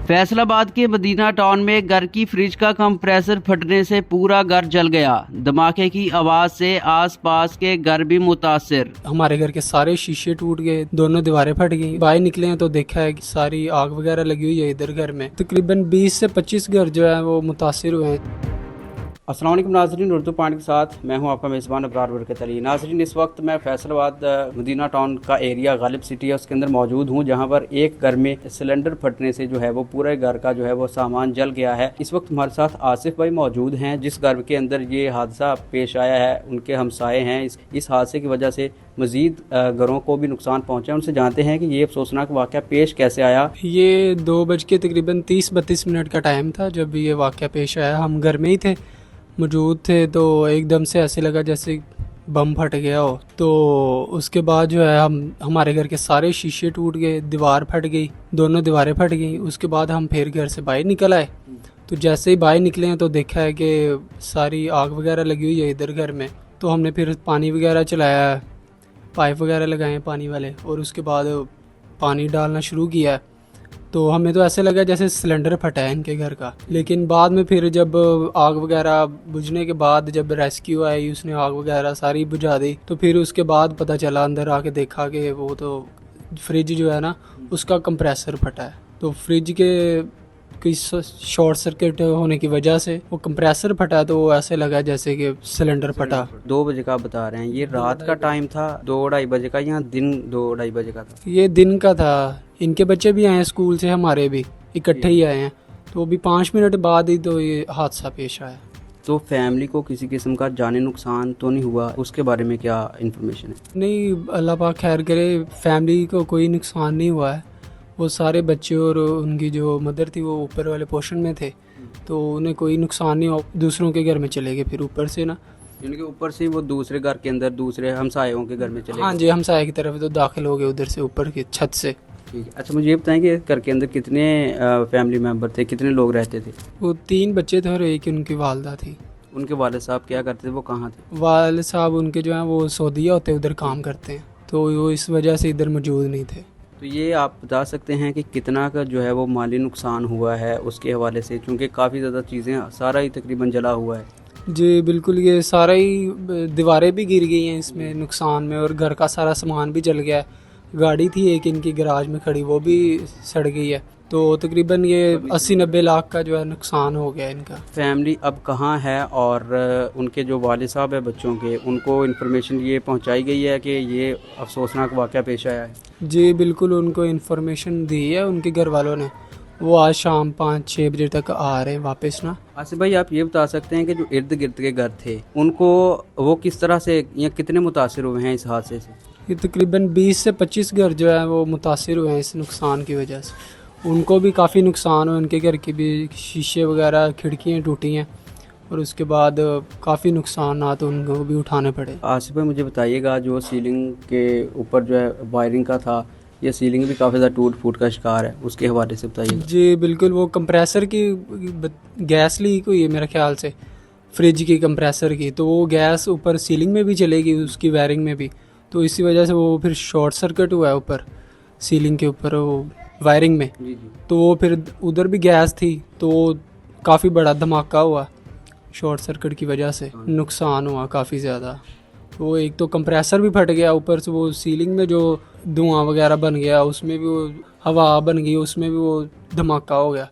फैसलाबाद के Medina town में घर की फ्रिज का कंप्रेसर फटने से पूरा घर जल गया। धमाके की आवाज से आसपास के घर भी मुतासिर। हमारे घर के सारे शीशे टूट गए, दोनों दीवारें फट गई। बाहर निकले हैं तो देखा है कि सारी आग वगैरह लगी हुई है इधर घर में। तकरीबन 20 से 25 घर जो है वो मुतासिर हुए हैं। अस्सलाम वालेकुम नाज़रीन, उर्दू पॉइंट के साथ मैं हूं आपका मेज़बान अबरार बरकत अली। नाज़रीन, इस वक्त मैं फैसलाबाद मदीना टाउन का एरिया गालिब सिटी है उसके अंदर मौजूद हूं, जहां पर एक घर में सिलेंडर फटने से जो है वो पूरे घर का जो है वो सामान जल गया है। इस वक्त हमारे साथ आसिफ भाई मौजूद हैं, जिस घर के अंदर ये हादसा पेश आया है उनके हमसाए हैं। इस हादसे की वजह से मज़ीद घरों को भी नुकसान पहुँचा। उनसे जानते हैं कि ये अफसोसनाक वाक़या पेश कैसे आया। ये 2 बज के तकरीबन 30-32 मिनट का टाइम था जब ये वाक़या पेश आया। हम घर में ही थे, मौजूद थे, तो एकदम से ऐसे लगा जैसे बम फट गया हो। तो उसके बाद जो है हमारे घर के सारे शीशे टूट गए, दीवार फट गई, दोनों दीवारें फट गई। उसके बाद हम फिर घर से बाहर निकल आए। तो जैसे ही बाहर निकले हैं तो देखा है कि सारी आग वगैरह लगी हुई है इधर घर में। तो हमने फिर पानी वगैरह चलाया, पाइप वगैरह लगाए पानी वाले, और उसके बाद पानी डालना शुरू किया। तो हमें तो ऐसे लगा जैसे सिलेंडर फटा है इनके घर का। लेकिन बाद में फिर जब आग वगैरह बुझने के बाद जब रेस्क्यू आई, उसने आग वगैरह सारी बुझा दी। तो फिर उसके बाद पता चला, अंदर आके देखा कि वो तो फ्रिज जो है ना उसका कंप्रेसर फटा है। तो फ्रिज के कोई शॉर्ट सर्किट होने की वजह से वो कंप्रेसर फटा। तो वो ऐसे लगा जैसे कि सिलेंडर फटा। 2 बजे का बता रहे हैं, ये रात का टाइम था, 2-2:30 बजे का, या दिन 2-2:30 बजे का था? ये दिन का था। इनके बच्चे भी आए हैं स्कूल से, हमारे भी इकट्ठे ही आए हैं। तो अभी 5 मिनट बाद ही तो ये हादसा पेश आया। तो फैमिली को किसी किस्म का जानी नुकसान तो नहीं हुआ, उसके बारे में क्या इन्फॉर्मेशन है? नहीं, अल्लाह पाक खैर करे, फैमिली को कोई नुकसान नहीं हुआ है। वो सारे बच्चे और उनकी जो मदर थी वो ऊपर वाले पोर्शन में थे, तो उन्हें कोई नुकसान नहीं हुआ। दूसरों के घर में चले गए फिर ऊपर से ना, इनके ऊपर से वो दूसरे घर के अंदर दूसरे हमसायों के घर में चले हाँ गए। जी, हमसाये की तरफ तो दाखिल हो गए उधर से, ऊपर की छत से। ठीक है। अच्छा, मुझे ये बताएं कि घर के अंदर कितने फैमिली मेंबर थे, कितने लोग रहते थे? वो 3 बच्चे थे और एक उनकी वालदा थी। उनके वालिद साहब क्या करते थे, वो कहाँ थे? वालिद साहब उनके जो हैं वो सऊदीया होते उधर काम करते हैं, तो वो इस वजह से इधर मौजूद नहीं थे। तो ये आप बता सकते हैं कि कितना का जो है वो माली नुकसान हुआ है उसके हवाले से, क्योंकि काफ़ी ज़्यादा चीज़ें सारा ही तकरीबन जला हुआ है। जी बिल्कुल, ये सारा ही दीवारें भी गिर गई हैं इसमें नुकसान में, और घर का सारा सामान भी जल गया है। गाड़ी थी एक इनकी गराज में खड़ी, वो भी सड़ गई है। तो तकरीबन ये 80-90 लाख का जो है नुकसान हो गया इनका। फैमिली अब कहाँ है, और उनके जो वालिद साहब है बच्चों के, उनको इन्फॉर्मेशन ये पहुँचाई गई है कि ये अफसोसनाक वाक़या पेश आया है? जी बिल्कुल, उनको इन्फॉर्मेशन दी है उनके घर वालों ने। वो आज शाम 5-6 बजे तक आ रहे हैं वापस ना। आसिफ भाई, आप ये बता सकते हैं कि जो इर्द गिर्द के घर थे उनको वो किस तरह से या कितने मुतासिर हुए हैं इस हादसे से? ये तकरीबन 20 से 25 घर जो है वो मुतासिर हुए हैं इस नुकसान की वजह से। उनको भी काफ़ी नुकसान हुआ, उनके घर की भी शीशे वगैरह खिड़कियाँ टूटी हैं, और उसके बाद काफ़ी नुकसान तो उनको भी उठाने पड़े। आसिफ भाई, मुझे बताइएगा, जो सीलिंग के ऊपर जो है वायरिंग का था, ये सीलिंग भी काफ़ी ज़्यादा टूट फूट का शिकार है, उसके हवाले से बताइएगा। जी बिल्कुल, वो कंप्रेसर की गैस लीक हुई है मेरे ख्याल से, फ्रिज की कंप्रेसर की। तो वो गैस ऊपर सीलिंग में भी चलेगी, उसकी वायरिंग में भी। तो इसी वजह से वो फिर शॉर्ट सर्किट हुआ है ऊपर सीलिंग के ऊपर, वो वायरिंग में। जी जी। तो वो फिर उधर भी गैस थी, तो काफ़ी बड़ा धमाका हुआ शॉर्ट सर्किट की वजह से, नुकसान हुआ काफ़ी ज़्यादा। वो एक तो कंप्रेसर भी फट गया, ऊपर से वो सीलिंग में जो धुआं वगैरह बन गया उसमें भी वो हवा बन गई, उसमें भी वो धमाका हो गया।